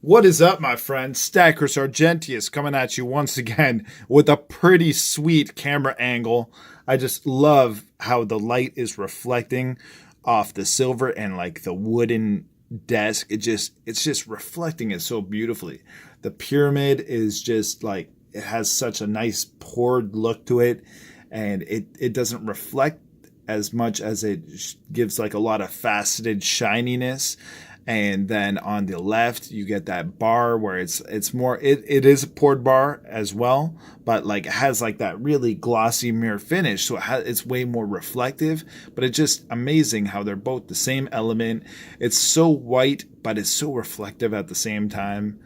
What is up, my friend? Stacker Sargentius coming at you once again with a pretty sweet camera angle. I just love how the light is reflecting off the silver and like the wooden desk. It's just reflecting it so beautifully. The pyramid is just like it has such a nice poured look to it, and it doesn't reflect as much as it gives like a lot of faceted shininess. And then on the left you get that bar where it's more it is a poured bar as well, but like it has like that really glossy mirror finish, so it's way more reflective. But it's just amazing how they're both the same element. It's so white but it's so reflective at the same time.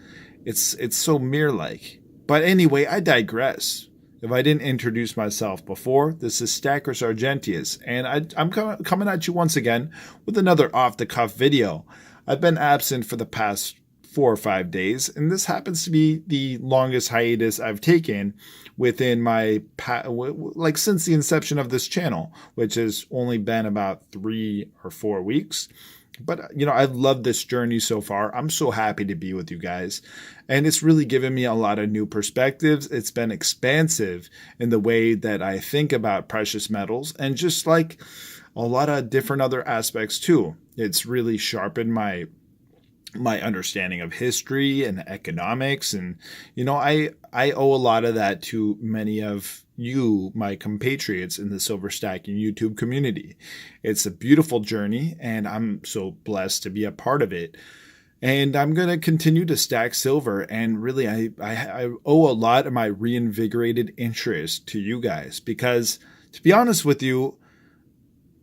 It's so mirror like. But anyway, I digress. If I didn't introduce myself before, this is Stacker Sargentius, and I'm coming at you once again with another off-the-cuff video. I've been absent for the past 4 or 5 days, and this happens to be the longest hiatus I've taken within my like since the inception of this channel, which has only been about 3 or 4 weeks. But I've loved this journey so far. I'm so happy to be with you guys, and it's really given me a lot of new perspectives. It's been expansive in the way that I think about precious metals, and just like a lot of different other aspects too. It's really sharpened my understanding of history and economics, and I owe a lot of that to many of you, my compatriots in the silver stacking YouTube community. It's a beautiful journey, and I'm so blessed to be a part of it. And I'm going to continue to stack silver, and really I owe a lot of my reinvigorated interest to you guys, because to be honest with you,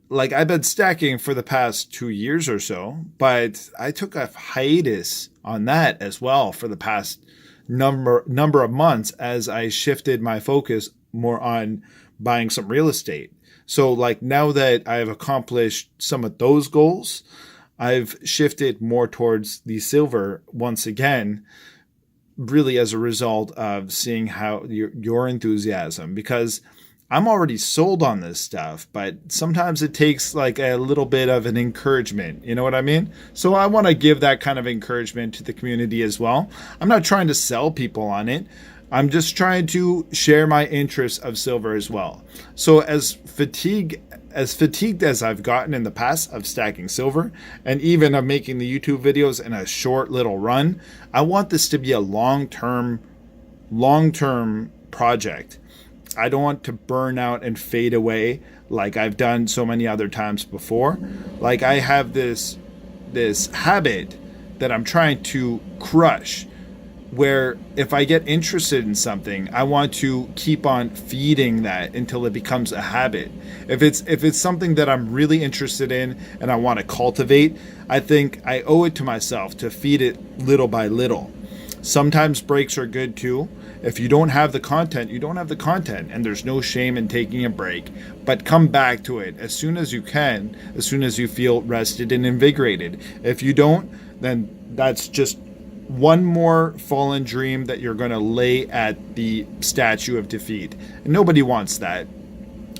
like I've been stacking for the past 2 years or so, but I took a hiatus on that as well for the past number of months as I shifted my focus more on buying some real estate. So like now that I've accomplished some of those goals, I've shifted more towards the silver once again, really as a result of seeing how your enthusiasm, because I'm already sold on this stuff, but sometimes it takes like a little bit of an encouragement. You know what I mean? So I want to give that kind of encouragement to the community as well. I'm not trying to sell people on it. I'm just trying to share my interests of silver as well. So as fatigued as I've gotten in the past of stacking silver, and even of making the YouTube videos in a short little run, I want this to be a long-term project. I don't want to burn out and fade away like I've done so many other times before. Like I have this habit that I'm trying to crush, where if I get interested in something, I want to keep on feeding that until it becomes a habit. If it's something that I'm really interested in and I want to cultivate, I think I owe it to myself to feed it little by little. Sometimes breaks are good too. If you don't have the content, you don't have the content, and there's no shame in taking a break. But come back to it as soon as you can, as soon as you feel rested and invigorated. If you don't, then that's just one more fallen dream that you're going to lay at the statue of defeat. And nobody wants that.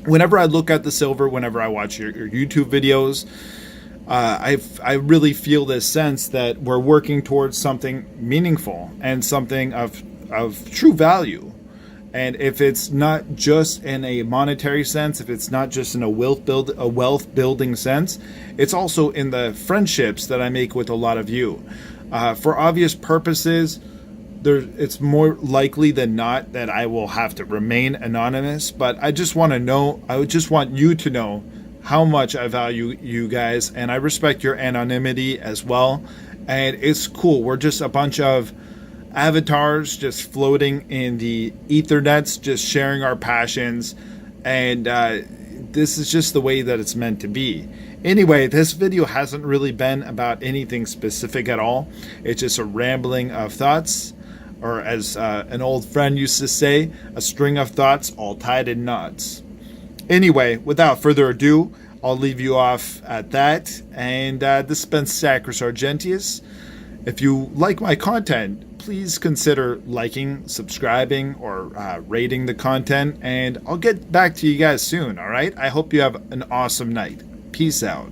Whenever I look at the silver, whenever I watch your YouTube videos, I really feel this sense that we're working towards something meaningful and something of true value. And if it's not just in a monetary sense, if it's not just in a wealth building sense, it's also in the friendships that I make with a lot of you. For obvious purposes, it's more likely than not that I will have to remain anonymous, but I just want you to know how much I value you guys, and I respect your anonymity as well. And it's cool. We're just a bunch of avatars just floating in the ethernets, just sharing our passions, and this is just the way that it's meant to be. Anyway, this video hasn't really been about anything specific at all. It's just a rambling of thoughts, or as an old friend used to say, a string of thoughts all tied in knots. Anyway, without further ado, I'll leave you off at that, and this has been Stacker Sargentius. If you like my content, please consider liking, subscribing, or rating the content, and I'll get back to you guys soon, all right? I hope you have an awesome night. Peace out.